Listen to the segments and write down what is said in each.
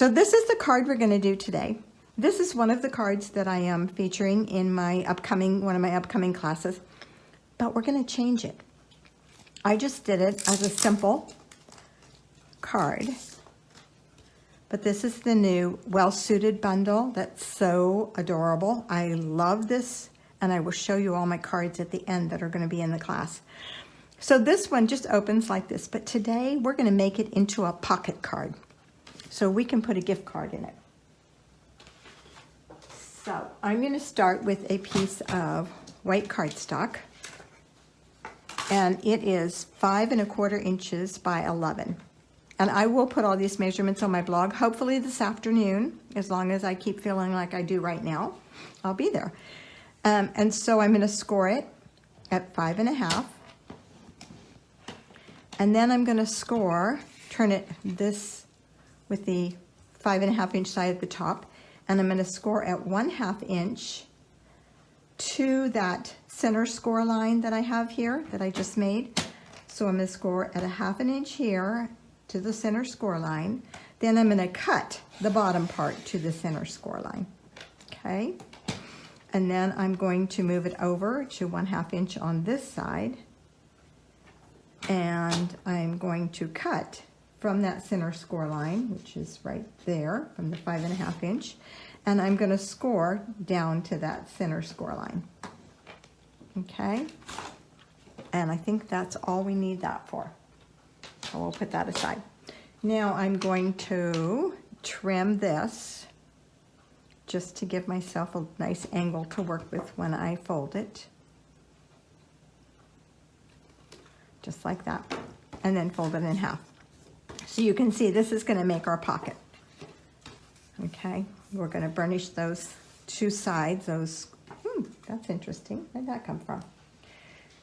So this is the card we're going to do today. This is one of the cards that I am featuring in my one of my upcoming classes, but we're going to change it. I just did it as a simple card, but this is the new well-suited bundle that's so adorable. I love this, and I will show you all my cards at the end that are going to be in the class. So this one just opens like this, but today we're going to make it into a pocket card, so we can put a gift card in it. So I'm going to start with a piece of white cardstock, and it is 5 1/4 inches by 11. And I will put all these measurements on my blog, hopefully this afternoon, as long as I keep feeling like I do right now. I'll be there. And so I'm going to score it at 5 1/2. And then I'm going to score, turn it this with the 5 1/2 inch side at the top, and I'm going to score at 1/2 inch to that center score line that I have here that I just made. So I'm going to score at 1/2 inch here to the center score line. Then I'm going to cut the bottom part to the center score line. Okay. And then I'm going to move it over to 1/2 inch on this side. And I'm going to cut from that center score line, which is right there, from the 5 1/2 inch. And I'm going to score down to that center score line. Okay. And I think that's all we need that for. So we'll put that aside. Now I'm going to trim this just to give myself a nice angle to work with when I fold it. Just like that. And then fold it in half. So you can see this is going to make our pocket. Okay, we're going to burnish those two sides. That's interesting. Where'd that come from?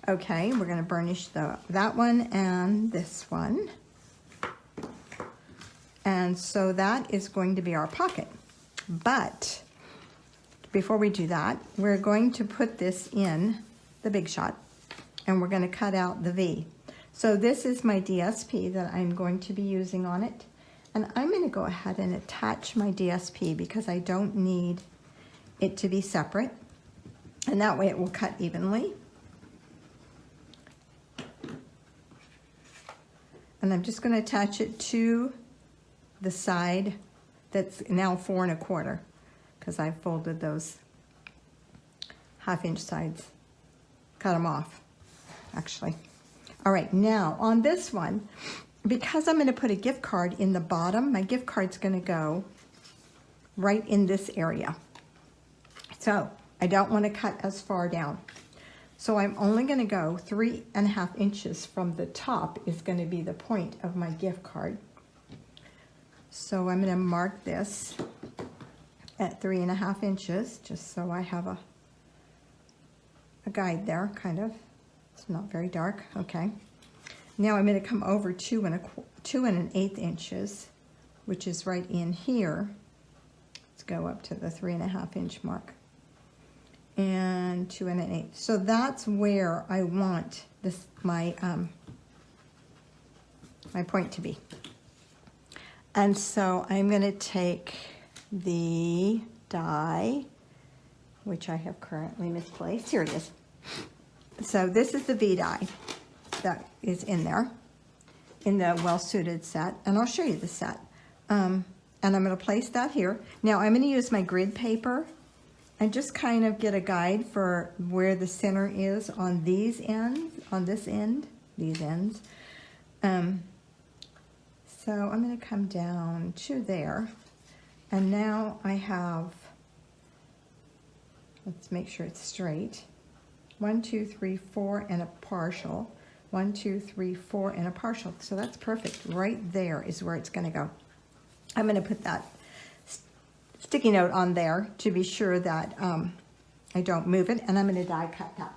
Okay, we're going to burnish that one and this one. And so that is going to be our pocket. But before we do that, we're going to put this in the Big Shot, and we're going to cut out the V. So this is my DSP that I'm going to be using on it. And I'm going to go ahead and attach my DSP because I don't need it to be separate. And that way it will cut evenly. And I'm just going to attach it to the side that's now 4 1/4 because I folded those 1/2 inch sides. Cut them off, actually. All right, now on this one, because I'm going to put a gift card in the bottom, my gift card's going to go right in this area. So I don't want to cut as far down. So I'm only going to go 3 1/2 inches from the top is going to be the point of my gift card. So I'm going to mark this at 3 1/2 inches, just so I have a guide there, kind of. It's not very dark. Okay. Now I'm going to come over 2 1/8 inches, which is right in here. Let's go up to the 3 1/2 inch mark. And 2 1/8. So that's where I want this my point to be. And so I'm going to take the die, which I have currently misplaced. Here it is. So this is the V die that is in there, in the well-suited set. And I'll show you the set. And I'm going to place that here. Now I'm going to use my grid paper and just kind of get a guide for where the center is on these ends, on this end, these ends. So I'm going to come down to there. And now I have, let's make sure it's straight. 1, 2, 3, 4, and a partial. 1, 2, 3, 4, and a partial. So that's perfect. Right there is where it's going to go. I'm going to put that sticky note on there to be sure that I don't move it, and I'm going to die cut that.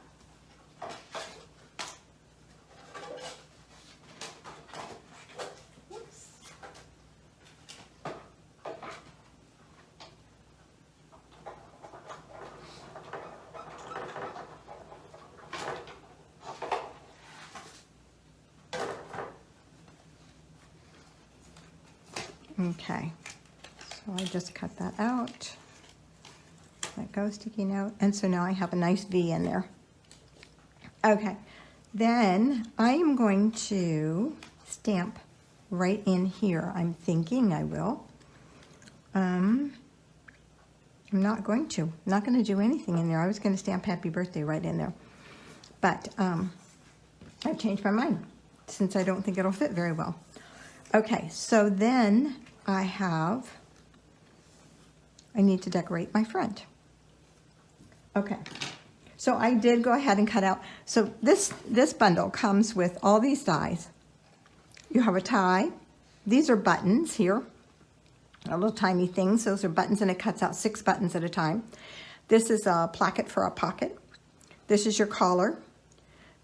Okay, So I just cut that out. That goes sticking out. And so now I have a nice V in there. Okay, then I am going to stamp right in here. I'm thinking I will. I'm not going to. I'm not going to do anything in there. I was going to stamp happy birthday right in there. But I've changed my mind since I don't think it'll fit very well. Okay, so then I need to decorate my front. Okay, so I did go ahead and cut out. So this bundle comes with all these dies. You have a tie. These are buttons here, little tiny things. Those are buttons, and it cuts out 6 buttons at a time. This is a placket for a pocket. This is your collar.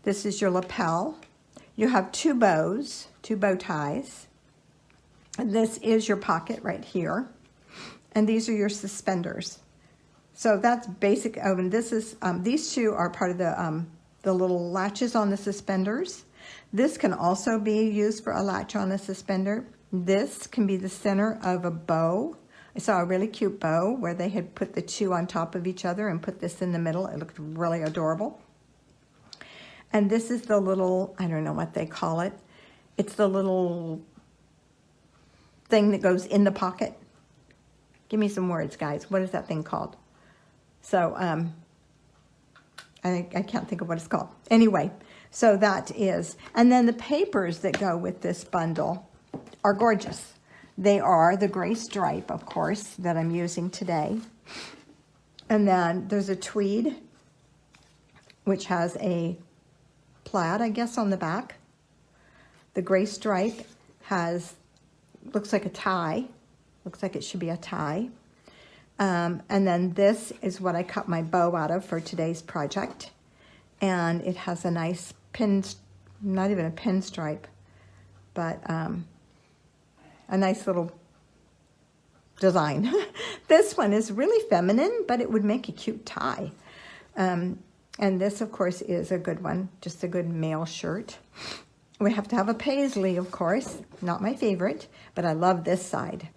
This is your lapel. You have 2 bows, 2 bow ties. And this is your pocket right here. And these are your suspenders. So that's basic. Oh, and this is, these 2 are part of the little latches on the suspenders. This can also be used for a latch on a suspender. This can be the center of a bow. I saw a really cute bow where they had put the 2 on top of each other and put this in the middle. It looked really adorable. And this is the little, I don't know what they call it. It's the little thing that goes in the pocket. Give me some words, guys. What is that thing called? So I can't think of what it's called. Anyway, so that is. And then the papers that go with this bundle are gorgeous. They are the gray stripe, of course, that I'm using today. And then there's a tweed, which has a plaid, I guess, on the back. The gray stripe looks like a tie. Looks like it should be a tie. And then this is what I cut my bow out of for today's project. And it has a nice pin, not even a pinstripe, but a nice little design. This one is really feminine, but it would make a cute tie. And this, of course, is a good one, just a good male shirt. We have to have a paisley, of course, not my favorite, but I love this side.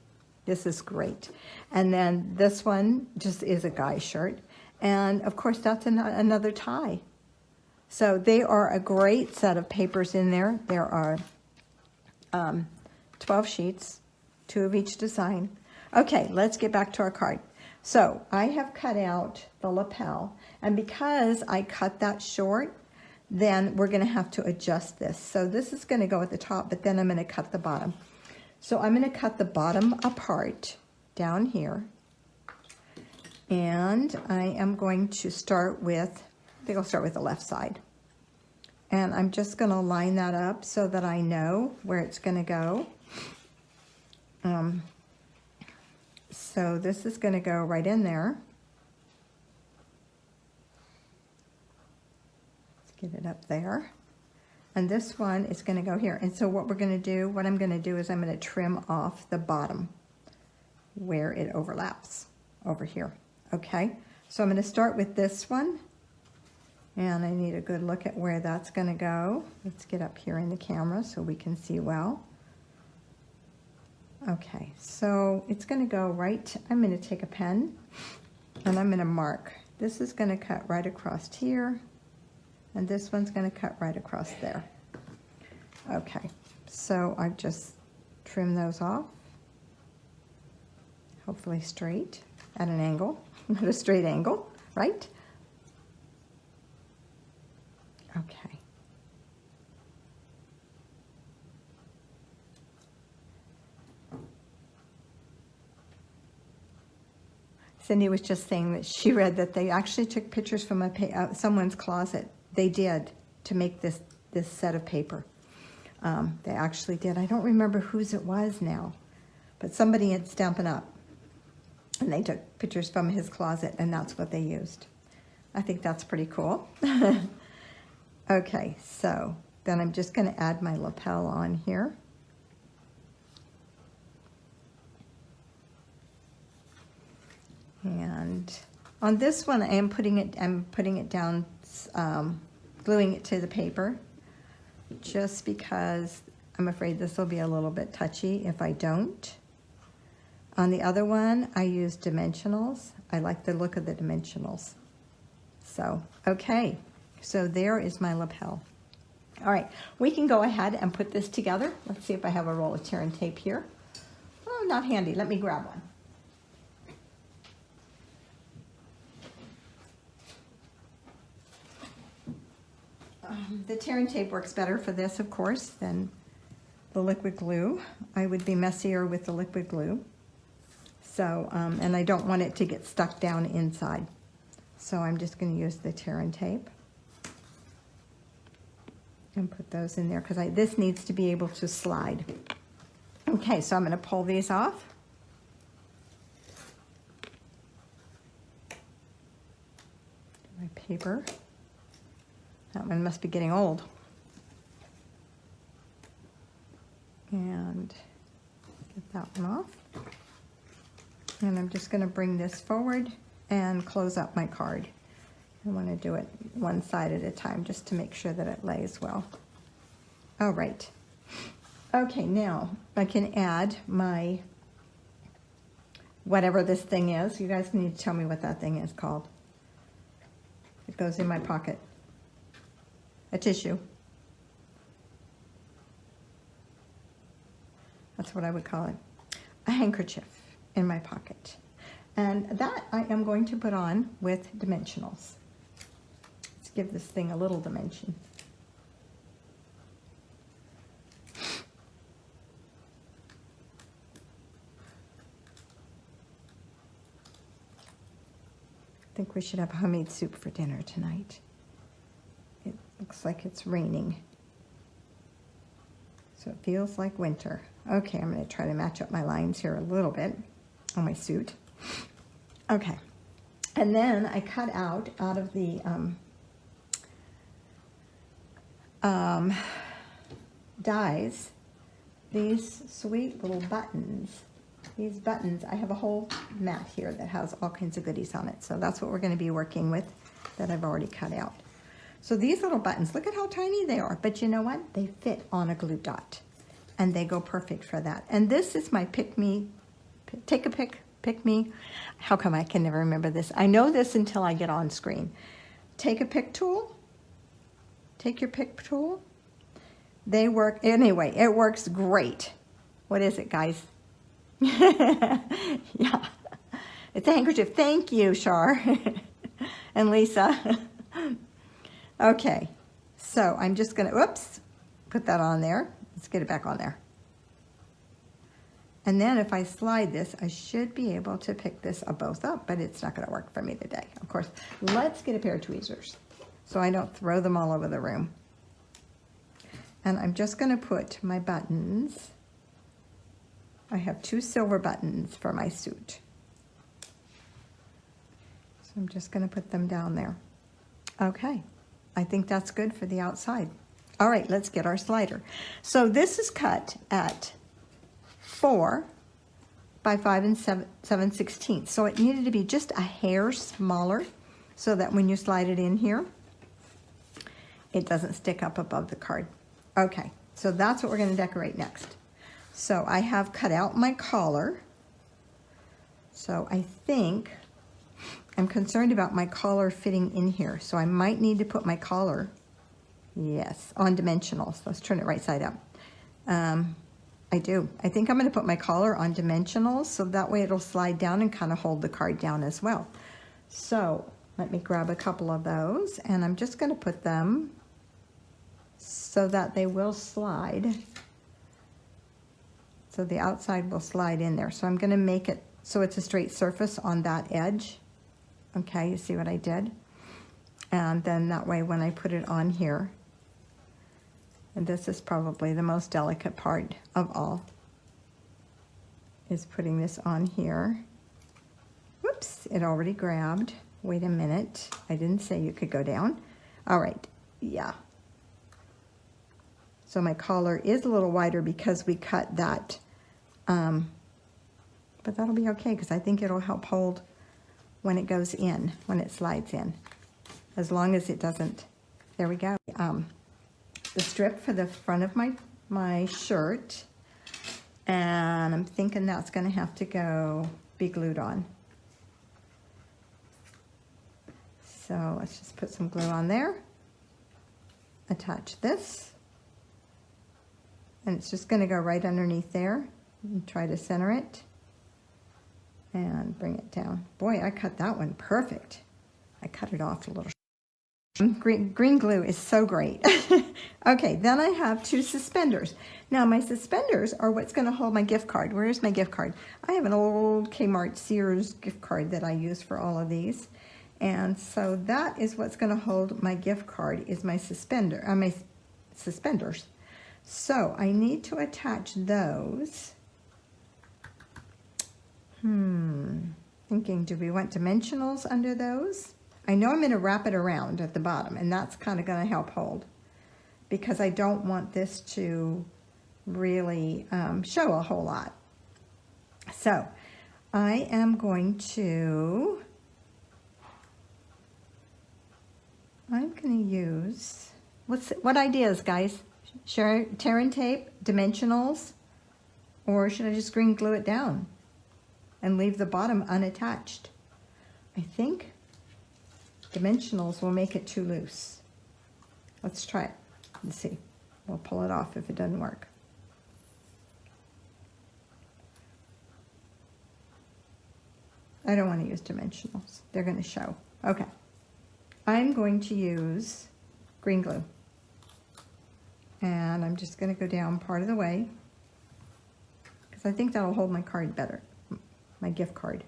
This is great. And then this one just is a guy's shirt. And of course, that's another tie. So they are a great set of papers in there. There are 12 sheets, 2 of each design. Okay, let's get back to our card. So I have cut out the lapel, and because I cut that short, then we're going to have to adjust this. So this is going to go at the top, but then I'm going to cut the bottom. So I'm going to cut the bottom apart down here, and I am going to start with, I think I'll start with the left side. And I'm just going to line that up so that I know where it's going to go. So this is going to go right in there. Let's get it up there. And this one is going to go here. And so what we're going to do, what I'm going to do is I'm going to trim off the bottom where it overlaps over here. Okay, so I'm going to start with this one. And I need a good look at where that's going to go. Let's get up here in the camera so we can see well. Okay, so it's going to go right, I'm going to take a pen and I'm going to mark. This is going to cut right across here, and this one's going to cut right across there. Okay, so I've just trimmed those off, hopefully straight at an angle, not a straight angle, right? Okay. Cindy was just saying that she read that they actually took pictures from someone's closet. They did, to make this set of paper. They actually did. I don't remember whose it was now, but somebody had Stampin' Up, and they took pictures from his closet, and that's what they used. I think that's pretty cool. Okay, so then I'm just going to add my lapel on here. And on this one, I'm putting it down, gluing it to the paper, just because I'm afraid this will be a little bit touchy if I don't. On the other one, I used dimensionals. I like the look of the dimensionals. So, okay, so there is my lapel. All right, we can go ahead and put this together. Let's see if I have a roll of tear and tape here. Oh, not handy. Let me grab one. The tear and tape works better for this, of course, than the liquid glue. I would be messier with the liquid glue. So, and I don't want it to get stuck down inside. So I'm just going to use the tear and tape and put those in there because this needs to be able to slide. Okay, so I'm going to pull these off. My paper. That one must be getting old. And get that one off. And I'm just going to bring this forward and close up my card. I want to do it one side at a time just to make sure that it lays well. All right. Okay, now I can add my, whatever this thing is. You guys need to tell me what that thing is called. It goes in my pocket. A tissue. That's what I would call it. A handkerchief in my pocket. And that I am going to put on with dimensionals. Let's give this thing a little dimension. I think we should have homemade soup for dinner tonight. It looks like it's raining. So it feels like winter. Okay, I'm going to try to match up my lines here a little bit on my suit. Okay, and then I cut out of the dies these sweet little buttons. These buttons, I have a whole mat here that has all kinds of goodies on it. So that's what we're going to be working with that I've already cut out. So these little buttons, look at how tiny they are. But you know what? They fit on a glue dot. And they go perfect for that. And this is my pick me. How come I can never remember this? I know this until I get on screen. Take a pick tool. Take your pick tool. They work, anyway, it works great. What is it, guys? Yeah, it's a handkerchief. Thank you, Char and Lisa. Okay, so I'm just gonna, oops, put that on there. Let's get it back on there. And then if I slide this, I should be able to pick this both up, but it's not gonna work for me today. Of course, let's get a pair of tweezers so I don't throw them all over the room. And I'm just gonna put my buttons. I have 2 silver buttons for my suit. So I'm just gonna put them down there. Okay, I think that's good for the outside. All right, let's get our slider. So this is cut at 4 by 5 7/16. So it needed to be just a hair smaller so that when you slide it in here, it doesn't stick up above the card. Okay, so that's what we're gonna decorate next. So I have cut out my collar. So I think I'm concerned about my collar fitting in here. So I might need to put my collar, yes, on dimensionals. Let's turn it right side up. I do. I think I'm going to put my collar on dimensionals so that way it'll slide down and kind of hold the card down as well. So let me grab a couple of those and I'm just going to put them so that they will slide. So the outside will slide in there. So I'm going to make it so it's a straight surface on that edge. Okay, you see what I did? And then that way when I put it on here, and this is probably the most delicate part of all, is putting this on here. Whoops, it already grabbed. Wait a minute, I didn't say you could go down. All right, yeah. So my collar is a little wider because we cut that, but that'll be okay because I think it'll help hold when it goes in, when it slides in, as long as it doesn't. There we go. The strip for the front of my shirt, And I'm thinking that's going to have to be glued on. So let's just put some glue on there. Attach this. And it's just going to go right underneath there. And try to center it. And bring it down. Boy, I cut that one perfect. I cut it off a little. Green glue is so great. Okay, then I have 2 suspenders. Now my suspenders are what's going to hold my gift card. Where's my gift card? I have an old Kmart Sears gift card that I use for all of these. And so that is what's going to hold my gift card, is my my suspenders. So I need to attach those. Thinking, do we want dimensionals under those? I know I'm going to wrap it around at the bottom, and that's kind of going to help hold, because I don't want this to really show a whole lot. So I am going to use, what ideas, guys? Tear and tape, dimensionals, or should I just green glue it down and leave the bottom unattached? I think dimensionals will make it too loose. Let's try it and see. We'll pull it off if it doesn't work. I don't want to use dimensionals. They're going to show. Okay. I'm going to use green glue. And I'm just going to go down part of the way, because I think that'll hold my card better, my gift card.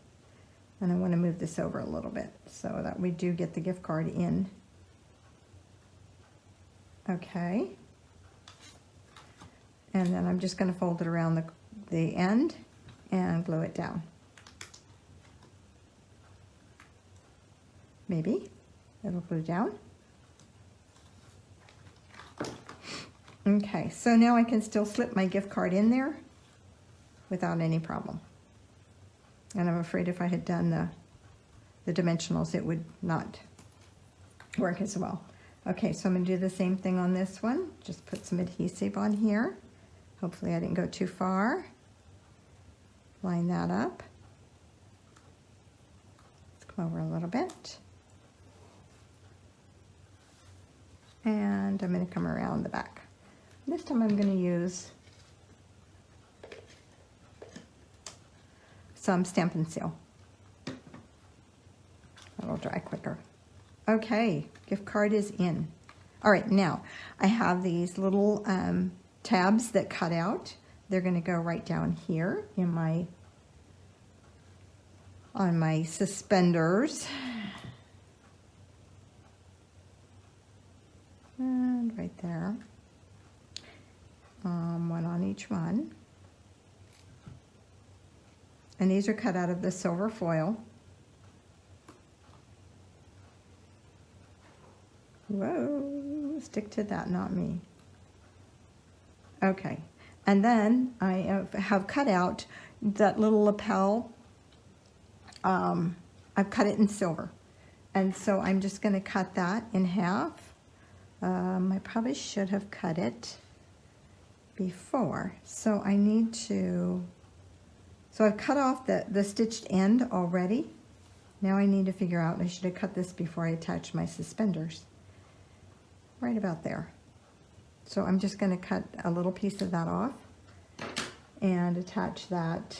And I want to move this over a little bit so that we do get the gift card in. Okay. And then I'm just going to fold it around the end and glue it down. Maybe it'll glue down. Okay, so now I can still slip my gift card in there without any problem. And I'm afraid if I had done the dimensionals, it would not work as well. Okay, so I'm going to do the same thing on this one. Just put some adhesive on here. Hopefully I didn't go too far. Line that up. Let's come over a little bit. And I'm going to come around the back. This time I'm going to use some Stampin' Seal. That'll dry quicker. Okay, gift card is in. All right, now I have these little tabs that cut out. They're going to go right down here in on my suspenders. And right there. One on each one. And these are cut out of the silver foil. Whoa, stick to that, not me. Okay, and then I have cut out that little lapel. I've cut it in silver. And so I'm just going to cut that in half. I probably should have cut it before. So I need to, so I've cut off the stitched end already. Now I need to figure out, I should have cut this before I attached my suspenders. Right about there. So I'm just going to cut a little piece of that off and attach that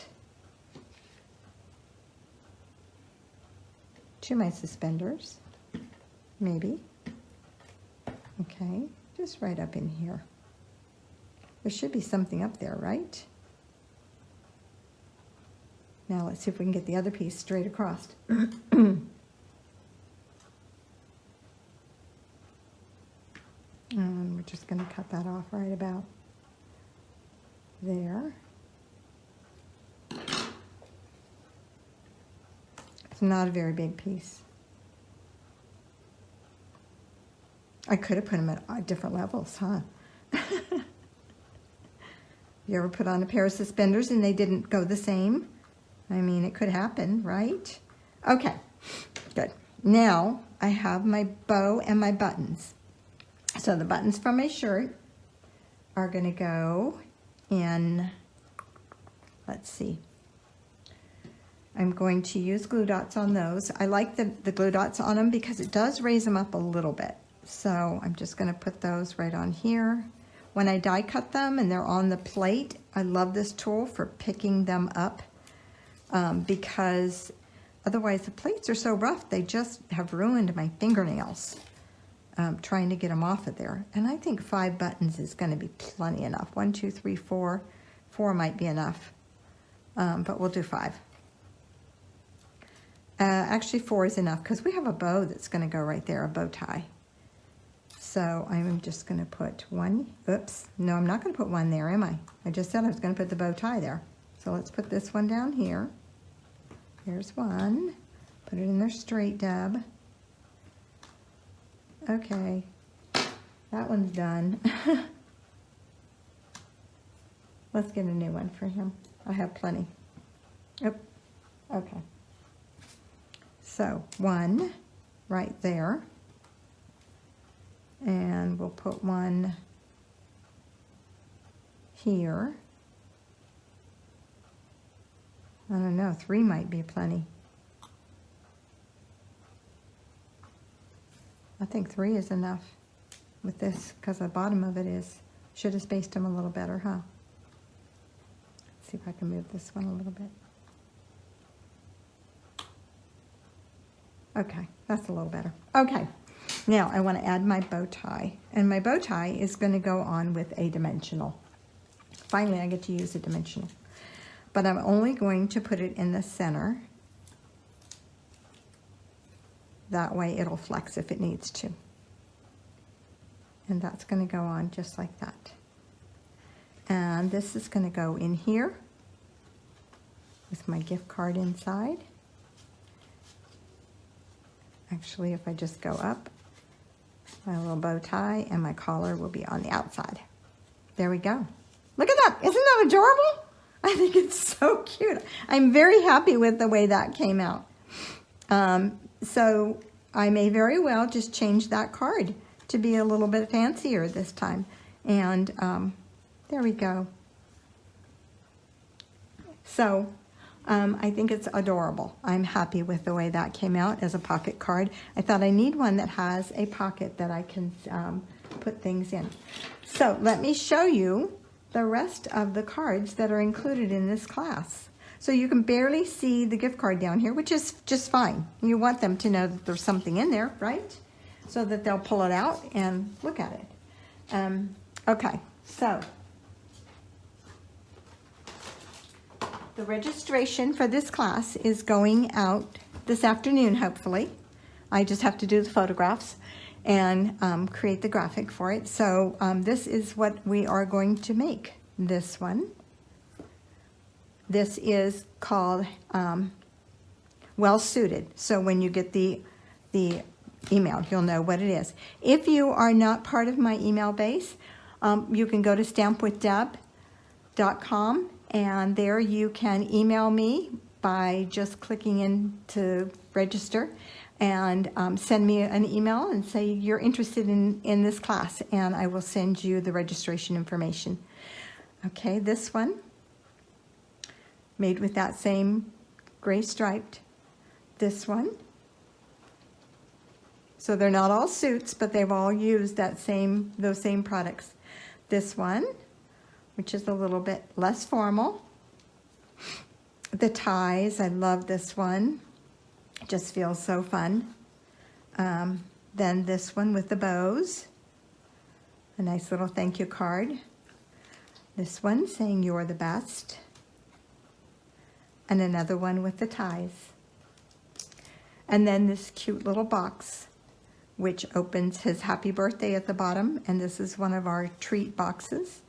to my suspenders, maybe. Okay, just right up in here. There should be something up there, right? Now let's see if we can get the other piece straight across. And we're just going to cut that off right about there. It's not a very big piece. I could have put them at different levels, huh? You ever put on a pair of suspenders and they didn't go the same? I mean, it could happen, right? Okay, good. Now I have my bow and my buttons. So the buttons from my shirt are going to go in let's see. I'm going to use glue dots on those. I like the glue dots on them because it does raise them up a little bit. So I'm just going to put those right on here. When I die cut them and they're on the plate, I love this tool for picking them up because otherwise the plates are so rough, they just have ruined my fingernails trying to get them off of there. And I think 5 buttons is going to be plenty enough. 1, 2, 3, 4. 4 might be enough, but we'll do 5. Actually 4 is enough because we have a bow that's going to go right there, a bow tie. So I'm just going to put 1, oops, no, I'm not going to put 1 there, am I? I just said I was going to put the bow tie there. So let's put this one down here. There's 1. Put it in there straight, Deb. Okay, that one's done. Let's get a new one for him. I have plenty. Yep, okay. So 1 right there. And we'll put 1 here. I don't know, 3 might be plenty. I think 3 is enough with this because the bottom of it is, should have spaced them a little better, huh? Let's see if I can move this one a little bit. Okay, that's a little better. Okay, now I want to add my bow tie. And my bow tie is going to go on with a dimensional. Finally, I get to use a dimensional. But I'm only going to put it in the center. That way it'll flex if it needs to. And that's going to go on just like that. And this is going to go in here with my gift card inside. Actually, if I just go up, my little bow tie and my collar will be on the outside. There we go. Look at that. Isn't that adorable? I think it's so cute. I'm very happy with the way that came out. So I may very well just change that card to be a little bit fancier this time. And there we go. So I think it's adorable. I'm happy with the way that came out as a pocket card. I thought I need one that has a pocket that I can put things in. So let me show you the rest of the cards that are included in this class. So you can barely see the gift card down here, which is just fine. You want them to know that there's something in there, right? So that they'll pull it out and look at it. Okay, so the registration for this class is going out this afternoon, hopefully. I just have to do the photographs and create the graphic for it. So this is what we are going to make, this one. This is called Well Suited. So when you get the email, you'll know what it is. If you are not part of my email base, you can go to stampwithdeb.com and there you can email me by just clicking in to register and send me an email and say you're interested in this class, and I will send you the registration information. Okay, this one, made with that same gray striped. This one. So they're not all suits, but they've all used those same products. This one, which is a little bit less formal. The ties, I love this one. It just feels so fun. Then this one with the bows. A nice little thank you card. This one saying you're the best. And another one with the ties. And then this cute little box, which opens his happy birthday at the bottom. And this is one of our treat boxes.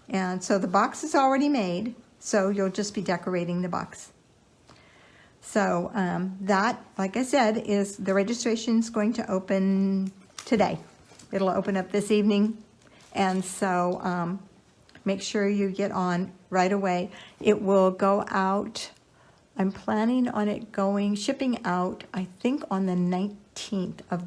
And so the box is already made, so you'll just be decorating the box. So that, like I said, is the registration's going to open today. It'll open up this evening. And so make sure you get on right away. It will go out, I'm planning on it shipping out, I think on the 19th of the